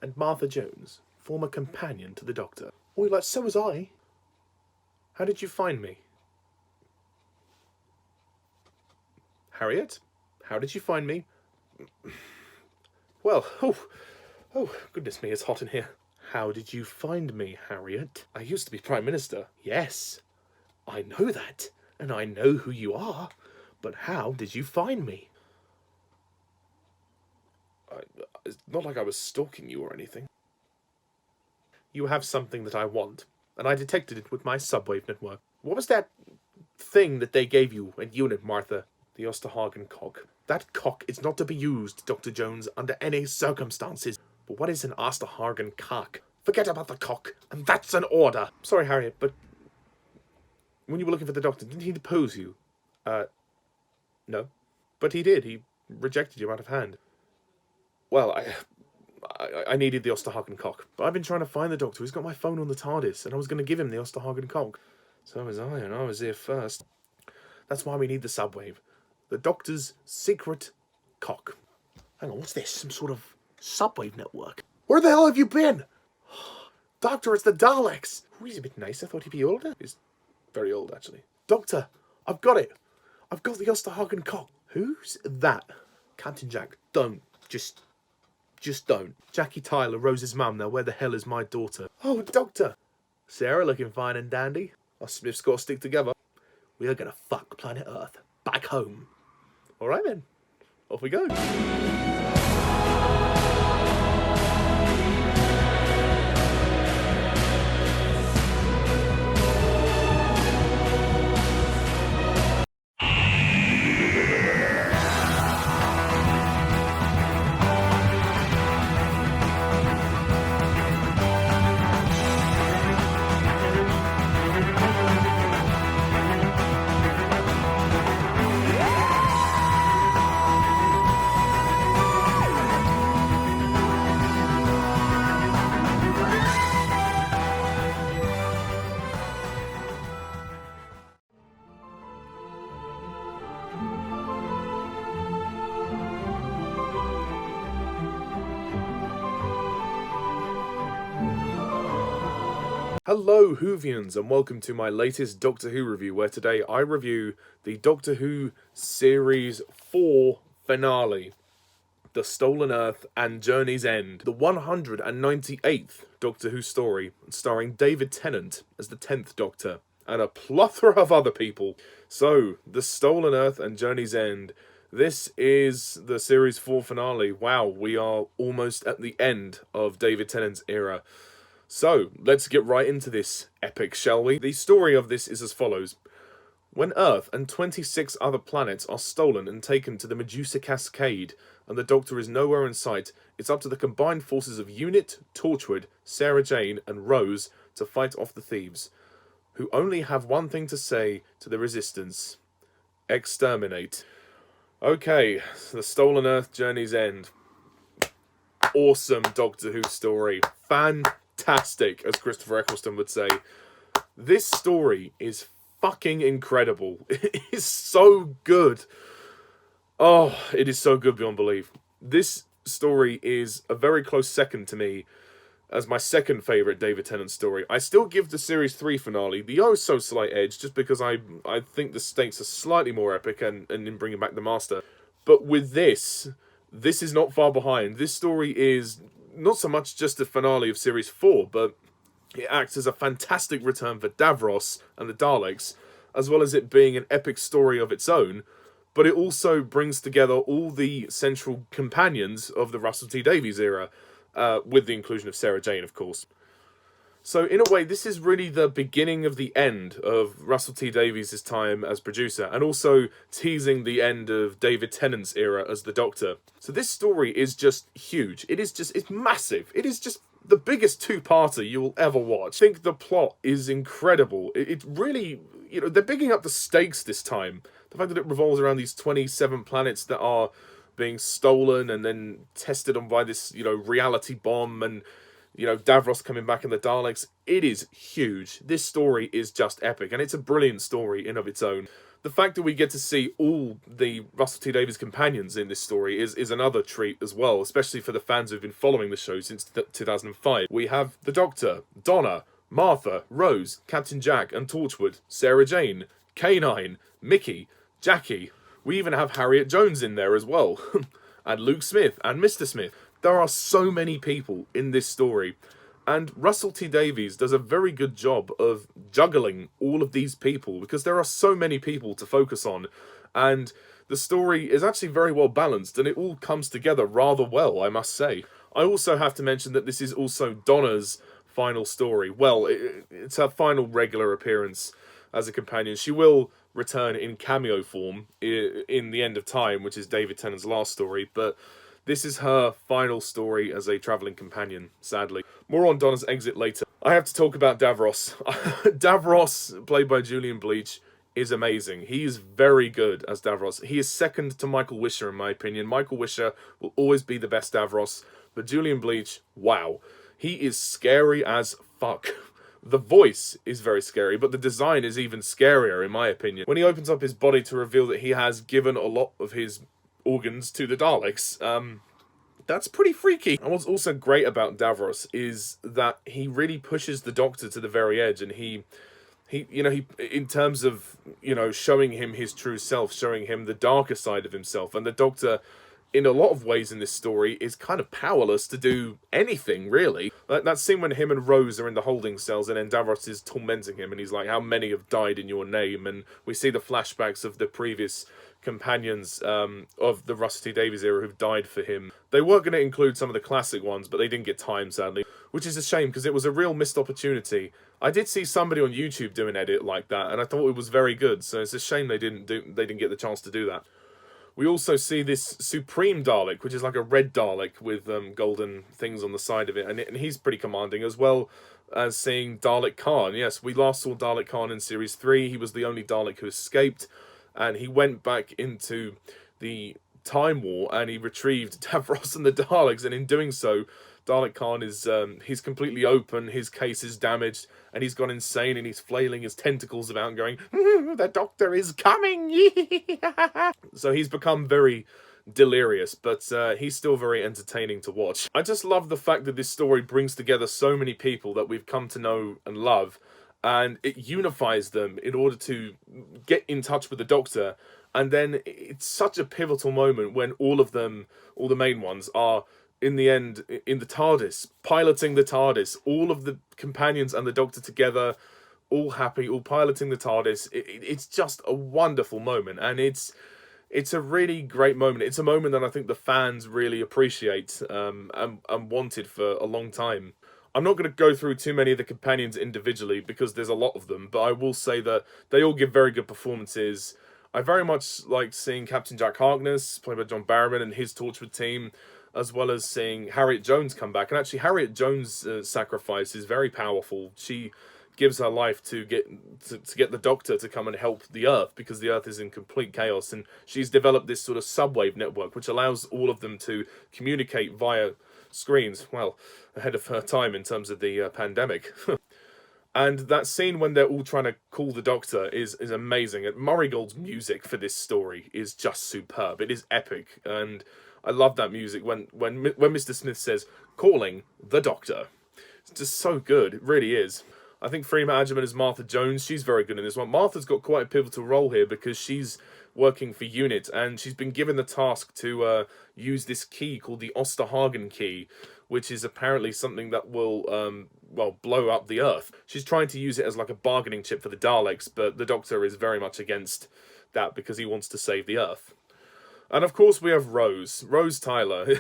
and Martha Jones, former companion to the Doctor. Oh, like, so was I. How did you find me? Harriet? How did you find me? Well, oh, goodness me, it's hot in here. How did you find me, Harriet? I used to be Prime Minister. Yes, I know that, and I know who you are. But how did you find me? It's not like I was stalking you or anything. You have something that I want, and I detected it with my subwave network. What was that thing that they gave you at unit, Martha? The Osterhagen cock. That cock is not to be used, Dr. Jones, under any circumstances. But what is an Osterhagen cock? Forget about the cock, and that's an order. Sorry, Harriet, but when you were looking for the Doctor, didn't he depose you? No. But he did. He rejected you out of hand. Well, I needed the Osterhagen cock. But I've been trying to find the Doctor. He's got my phone on the TARDIS, and I was going to give him the Osterhagen cock. So was I, and I was here first. That's why we need the subwave. The Doctor's secret cock. Hang on, what's this? Some sort of subwave network? Where the hell have you been? Doctor, it's the Daleks. Oh, he's a bit nice. I thought he'd be older. He's very old, actually. Doctor, I've got it. I've got the Osterhagen cock. Who's that? Captain Jack, don't. Just don't. Jackie Tyler, Rose's mum. Now, where the hell is my daughter? Oh, Doctor. Sarah, looking fine and dandy. Us Smiths got to stick together. We are going to fuck planet Earth. Back home. All right, then. Off we go. Hello Whovians and welcome to my latest Doctor Who review, where today I review the Doctor Who Series 4 finale, The Stolen Earth and Journey's End, the 198th Doctor Who story, starring David Tennant as the 10th Doctor, and a plethora of other people. So, The Stolen Earth and Journey's End. This is the Series 4 finale. Wow, we are almost at the end of David Tennant's era. So, let's get right into this epic, shall we? The story of this is as follows. When Earth and 26 other planets are stolen and taken to the Medusa Cascade, and the Doctor is nowhere in sight, it's up to the combined forces of Unit, Torchwood, Sarah Jane, and Rose to fight off the thieves, who only have one thing to say to the Resistance. Exterminate. Okay, The Stolen Earth, Journey's End. Awesome Doctor Who story. Fantastic, as Christopher Eccleston would say. This story is fucking incredible. It is so good. Oh, it is so good beyond belief. This story is a very close second to me as my second favourite David Tennant story. I still give the Series 3 finale the oh-so-slight edge, just because I think the stakes are slightly more epic and in bringing back the Master. But with this is not far behind. This story is not so much just the finale of Series 4, but it acts as a fantastic return for Davros and the Daleks, as well as it being an epic story of its own, but it also brings together all the central companions of the Russell T Davies era, with the inclusion of Sarah Jane, of course. So, in a way, this is really the beginning of the end of Russell T Davies' time as producer, and also teasing the end of David Tennant's era as the Doctor. So this story is just huge. It's massive. It is just the biggest two-parter you will ever watch. I think the plot is incredible. It really, they're bigging up the stakes this time. The fact that it revolves around these 27 planets that are being stolen and then tested on by this, reality bomb, and Davros coming back and the Daleks. It is huge. This story is just epic, and it's a brilliant story in of its own. The fact that we get to see all the Russell T Davies companions in this story is another treat as well, especially for the fans who've been following the show since 2005. We have the Doctor, Donna, Martha, Rose, Captain Jack and Torchwood, Sarah Jane, K9, Mickey, Jackie. We even have Harriet Jones in there as well. And Luke Smith and Mr. Smith. There are so many people in this story. And Russell T Davies does a very good job of juggling all of these people because there are so many people to focus on. And the story is actually very well balanced and it all comes together rather well, I must say. I also have to mention that this is also Donna's final story. Well, it's her final regular appearance as a companion. She will return in cameo form in The End of Time, which is David Tennant's last story, but this is her final story as a travelling companion, sadly. More on Donna's exit later. I have to talk about Davros. Davros, played by Julian Bleach, is amazing. He is very good as Davros. He is second to Michael Wisher, in my opinion. Michael Wisher will always be the best Davros, but Julian Bleach, wow. He is scary as fuck. The voice is very scary, but the design is even scarier, in my opinion. When he opens up his body to reveal that he has given a lot of his organs to the Daleks, that's pretty freaky. And what's also great about Davros is that he really pushes the Doctor to the very edge, and he in terms of, showing him his true self, showing him the darker side of himself, and the Doctor, in a lot of ways in this story, is kind of powerless to do anything, really. That scene when him and Rose are in the holding cells and then Davros is tormenting him and he's like, how many have died in your name? And we see the flashbacks of the previous companions of the Russell T Davies era who've died for him. They were going to include some of the classic ones, but they didn't get time, sadly, which is a shame because it was a real missed opportunity. I did see somebody on YouTube do an edit like that, and I thought it was very good, so it's a shame they didn't get the chance to do that. We also see this Supreme Dalek, which is like a red Dalek with golden things on the side of it, and he's pretty commanding, as well as seeing Dalek Khan. Yes, we last saw Dalek Khan in Series 3. He was the only Dalek who escaped, and he went back into the Time War, and he retrieved Davros and the Daleks, and in doing so, Dalek Khan is he's completely open, his case is damaged, and he's gone insane, and he's flailing his tentacles about and going, the Doctor is coming! So he's become very delirious, but he's still very entertaining to watch. I just love the fact that this story brings together so many people that we've come to know and love, and it unifies them in order to get in touch with the Doctor, and then it's such a pivotal moment when all of them, all the main ones, are in the end, in the TARDIS, piloting the TARDIS, all of the companions and the Doctor together, all happy, all piloting the TARDIS. It's just a wonderful moment, and it's a really great moment. It's a moment that I think the fans really appreciate and wanted for a long time. I'm not going to go through too many of the companions individually because there's a lot of them, but I will say that they all give very good performances. I very much like seeing Captain Jack Harkness, played by John Barrowman, and his Torchwood team, as well as seeing Harriet Jones come back. And actually, Harriet Jones' sacrifice is very powerful. She gives her life to get the Doctor to come and help the Earth, because the Earth is in complete chaos, and she's developed this sort of subwave network which allows all of them to communicate via screens. Well, ahead of her time in terms of the pandemic. And that scene when they're all trying to call the Doctor is amazing. And Murray Gold's music for this story is just superb. It is epic, and I love that music when Mr. Smith says, calling the Doctor. It's just so good. It really is. I think Freema Agyeman as Martha Jones. She's very good in this one. Martha's got quite a pivotal role here because she's working for UNIT, and she's been given the task to use this key called the Osterhagen key, which is apparently something that will, blow up the Earth. She's trying to use it as like a bargaining chip for the Daleks, but the Doctor is very much against that because he wants to save the Earth. And of course we have Rose Tyler,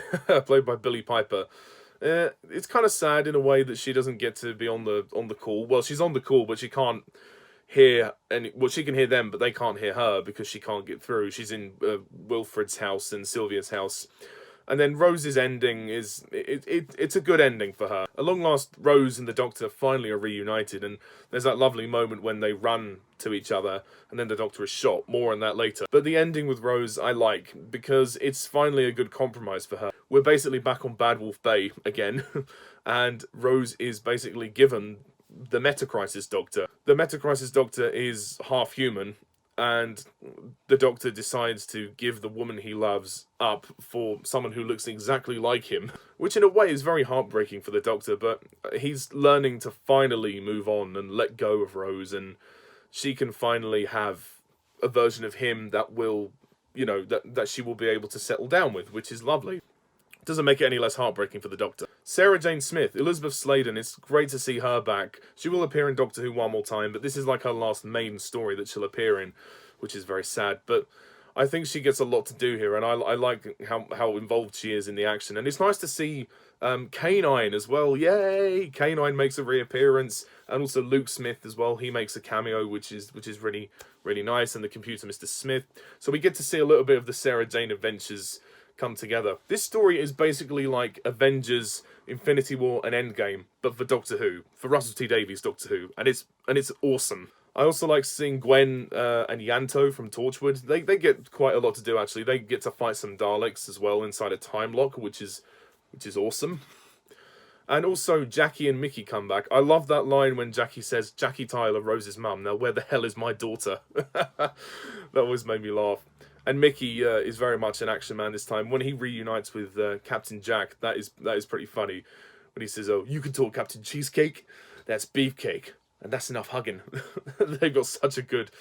played by Billie Piper. It's kind of sad in a way that she doesn't get to be on the call. Well, she's on the call, but she can't hear she can hear them, but they can't hear her because she can't get through. She's in Wilfred's house and Sylvia's house. And then Rose's ending is, it's a good ending for her. At long last, Rose and the Doctor finally are reunited, and there's that lovely moment when they run to each other, and then the Doctor is shot. More on that later. But the ending with Rose I like, because it's finally a good compromise for her. We're basically back on Bad Wolf Bay again, and Rose is basically given the Metacrisis Doctor. The Metacrisis Doctor is half human, and the Doctor decides to give the woman he loves up for someone who looks exactly like him, which in a way is very heartbreaking for the Doctor, but he's learning to finally move on and let go of Rose, and she can finally have a version of him that will, you know, that she will be able to settle down with, which is lovely. Doesn't make it any less heartbreaking for the Doctor. Sarah Jane Smith, Elizabeth Sladen, it's great to see her back. She will appear in Doctor Who one more time, but this is like her last main story that she'll appear in, which is very sad. But I think she gets a lot to do here, and I like how involved she is in the action. And it's nice to see K9 as well. Yay! K9 makes a reappearance, and also Luke Smith as well. He makes a cameo, which is really, really nice, and the computer Mr. Smith. So we get to see a little bit of the Sarah Jane adventures come together. This story is basically like Avengers, Infinity War, and Endgame, but for Doctor Who, for Russell T Davies' Doctor Who, and it's awesome. I also like seeing Gwen and Yanto from Torchwood. They get quite a lot to do actually. They get to fight some Daleks as well inside a time lock, which is awesome. And also Jackie and Mickey come back. I love that line when Jackie says, "Jackie Tyler, Rose's mum. Now where the hell is my daughter?" That always made me laugh. And Mickey is very much an action man this time. When he reunites with Captain Jack, that is pretty funny. When he says, "Oh, you can talk Captain Cheesecake? That's beefcake. And that's enough hugging." They've got such a good,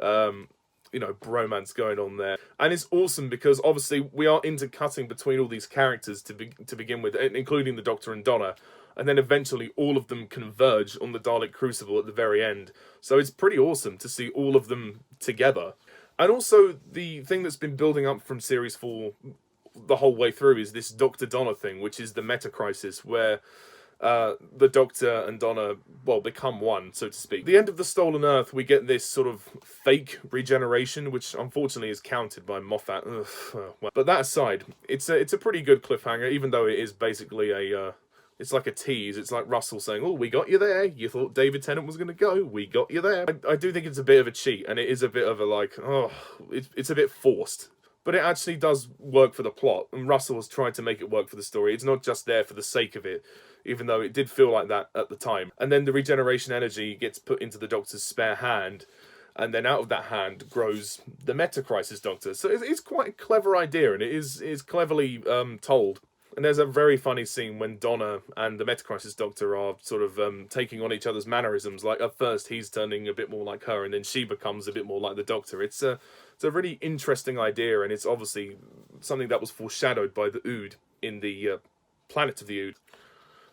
bromance going on there. And it's awesome because obviously we are intercutting between all these characters to begin with, including the Doctor and Donna. And then eventually all of them converge on the Dalek Crucible at the very end. So it's pretty awesome to see all of them together. And also, the thing that's been building up from Series 4 the whole way through is this Dr. Donna thing, which is the meta-crisis, where the Doctor and Donna, well, become one, so to speak. At the end of The Stolen Earth, we get this sort of fake regeneration, which unfortunately is counted by Moffat. But that aside, it's a pretty good cliffhanger, even though it is basically it's like a tease. It's like Russell saying, "Oh, we got you there. You thought David Tennant was going to go. We got you there." I do think it's a bit of a cheat, and it is a bit of a it's a bit forced. But it actually does work for the plot, and Russell has tried to make it work for the story. It's not just there for the sake of it, even though it did feel like that at the time. And then the regeneration energy gets put into the Doctor's spare hand, and then out of that hand grows the Meta-Crisis Doctor. So it's quite a clever idea, and it is cleverly told. And there's a very funny scene when Donna and the Meta-Crisis Doctor are sort of taking on each other's mannerisms. Like, at first, he's turning a bit more like her, and then she becomes a bit more like the Doctor. It's a really interesting idea, and it's obviously something that was foreshadowed by the Ood in the Planet of the Ood.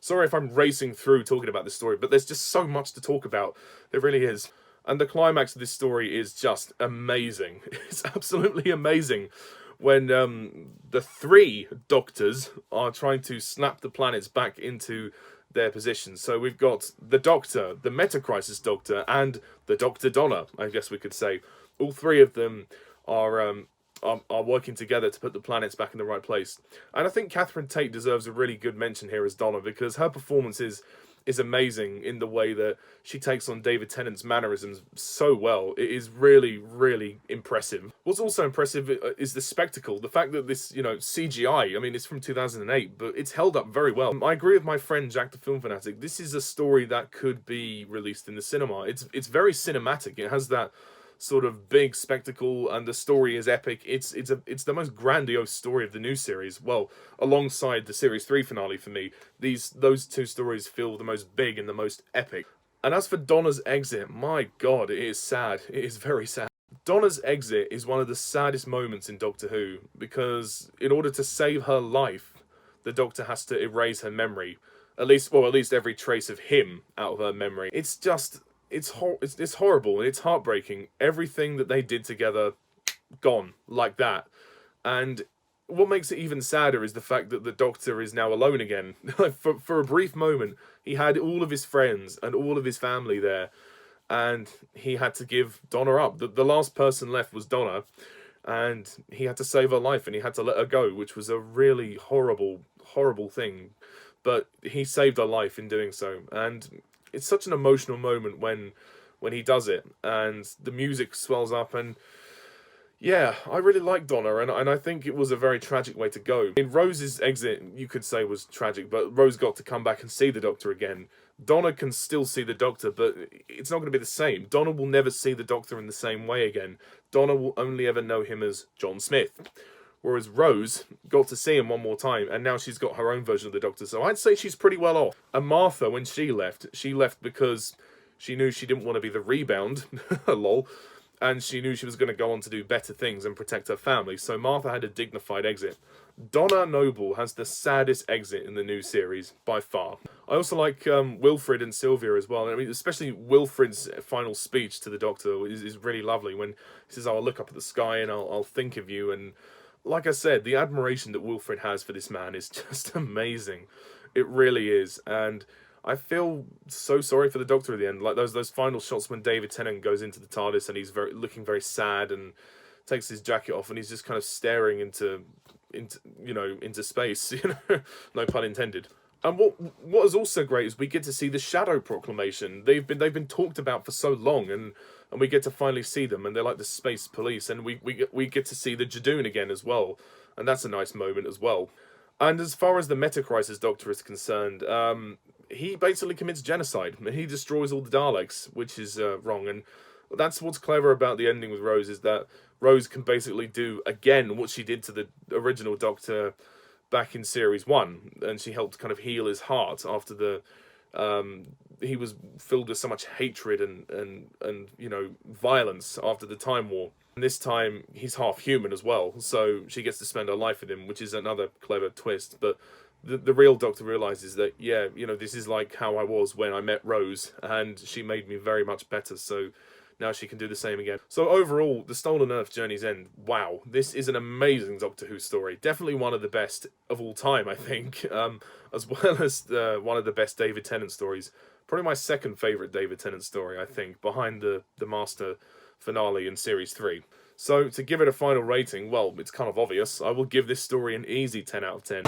Sorry if I'm racing through talking about this story, but there's just so much to talk about. There really is. And the climax of this story is just amazing. It's absolutely amazing. When the three Doctors are trying to snap the planets back into their positions. So we've got the Doctor, the Meta-Crisis Doctor, and the Dr. Donna, I guess we could say. All three of them are working together to put the planets back in the right place. And I think Catherine Tate deserves a really good mention here as Donna, because her performance is amazing in the way that she takes on David Tennant's mannerisms so well. It is really, really impressive. What's also impressive is the spectacle. The fact that this, CGI, I mean, it's from 2008, but it's held up very well. I agree with my friend Jack the Film Fanatic. This is a story that could be released in the cinema. It's very cinematic. It has that sort of big spectacle, and the story is epic. It's the most grandiose story of the new series. Well, alongside the Series 3 finale for me, those two stories feel the most big and the most epic. And as for Donna's exit, my god, it is sad. It is very sad. Donna's exit is one of the saddest moments in Doctor Who, because in order to save her life, the Doctor has to erase her memory. At least every trace of him out of her memory. It's just... It's horrible and it's heartbreaking. Everything that they did together, gone like that. And what makes it even sadder is the fact that the Doctor is now alone again. For a brief moment, he had all of his friends and all of his family there, and he had to give Donna up. The last person left was Donna, and he had to save her life, and he had to let her go, which was a really horrible, horrible thing. But he saved her life in doing so, and it's such an emotional moment when he does it, and the music swells up, and Yeah, I really like Donna, and I think it was a very tragic way to go. In Rose's exit, you could say was tragic, but Rose got to come back and see the Doctor again. Donna can still see the Doctor, but it's not going to be the same. Donna will never see the Doctor in the same way again. Donna will only ever know him as John Smith. Whereas Rose got to see him one more time, and now she's got her own version of the Doctor, so I'd say she's pretty well off. And Martha, when she left because she knew she didn't want to be the rebound, lol, and she knew she was going to go on to do better things and protect her family, so Martha had a dignified exit. Donna Noble has the saddest exit in the new series, by far. I also like Wilfred and Sylvia as well. I mean, especially Wilfred's final speech to the Doctor is really lovely, when he says, I'll look up at the sky and I'll think of you, and like I said, the admiration that Wilfred has for this man is just amazing. It really is, and I feel so sorry for the Doctor at the end. Like those final shots when David Tennant goes into the TARDIS and he's looking very sad and takes his jacket off and he's just kind of staring into space. No pun intended. And what is also great is we get to see the Shadow Proclamation. They've been talked about for so long, and we get to finally see them, and they're like the space police, and we get to see the Jadoon again as well, and that's a nice moment as well. And as far as the Meta-Crisis Doctor is concerned, he basically commits genocide. He destroys all the Daleks, which is wrong, and that's what's clever about the ending with Rose, is that Rose can basically do again what she did to the original Doctor back in series 1, and she helped kind of heal his heart after he was filled with so much hatred and violence after the Time War. And this time he's half human as well, so she gets to spend her life with him, which is another clever twist. But the real Doctor realizes that, yeah, this is like how I was when I met Rose, and she made me very much better, so now she can do the same again. So overall, The Stolen Earth Journey's End, wow, this is an amazing Doctor Who story. Definitely one of the best of all time, I think, as well as one of the best David Tennant stories. Probably my second favourite David Tennant story, I think, behind the Master finale in Series 3. So to give it a final rating, well, it's kind of obvious. I will give this story an easy 10 out of 10.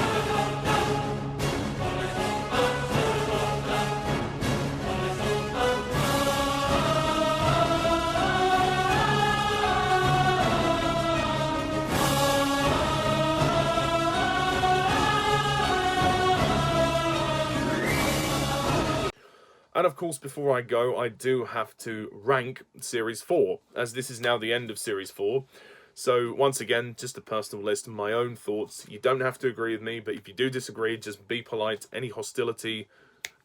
And of course, before I go, I do have to rank Series 4, as this is now the end of Series 4. So, once again, just a personal list of my own thoughts. You don't have to agree with me, but if you do disagree, just be polite. Any hostility,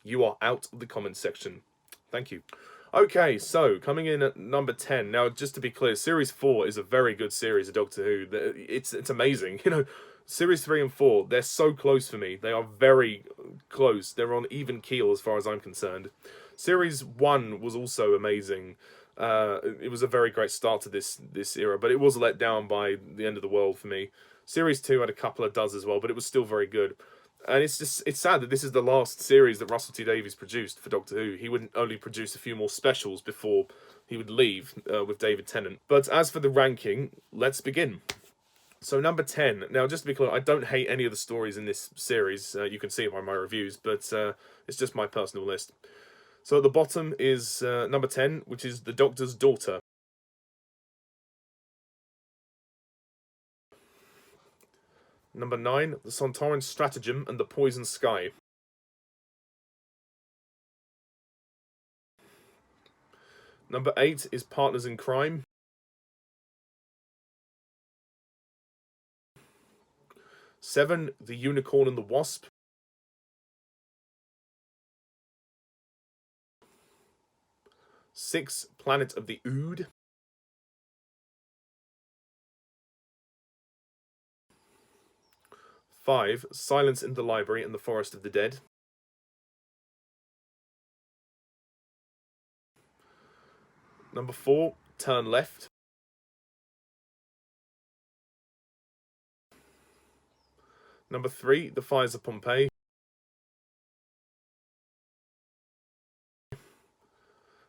you are out of the comments section. Thank you. Okay, so, coming in at number 10. Now, just to be clear, Series 4 is a very good series of Doctor Who. It's amazing. Series 3 and 4, they're so close for me. They are very close. They're on even keel as far as I'm concerned. Series 1 was also amazing. It was a very great start to this era, but it was let down by the end of the world for me. Series 2 had a couple of duds as well, but it was still very good. And it's sad that this is the last series that Russell T Davies produced for Doctor Who. He would only produce a few more specials before he would leave with David Tennant. But as for the ranking, let's begin. So number 10. Now, just to be clear, I don't hate any of the stories in this series. You can see it by my reviews, but it's just my personal list. So at the bottom is number 10, which is The Doctor's Daughter. Number 9, The Sontaran Stratagem and the Poison Sky. Number 8 is Partners in Crime. Seven, The Unicorn and the Wasp. 6, Planet of the Ood. 5, Silence in the Library and the Forest of the Dead. Number 4, Turn Left. Number 3, The Fires of Pompeii.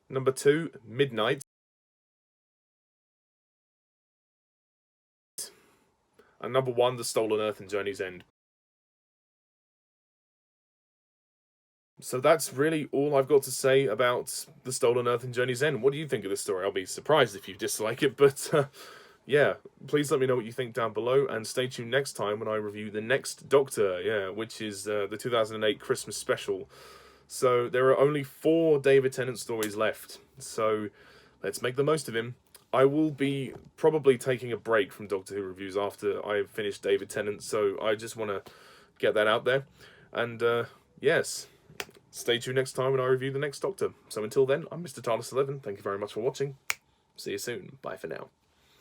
Number 2, Midnight. And number 1, The Stolen Earth and Journey's End. So that's really all I've got to say about The Stolen Earth and Journey's End. What do you think of this story? I'll be surprised if you dislike it, but yeah, please let me know what you think down below, and stay tuned next time when I review the next Doctor, yeah, which is the 2008 Christmas special. So there are only 4 David Tennant stories left, so let's make the most of him. I will be probably taking a break from Doctor Who reviews after I finish David Tennant, so I just want to get that out there. And yes, stay tuned next time when I review the next Doctor. So until then, I'm Mr. TARDIS11. Thank you very much for watching. See you soon. Bye for now.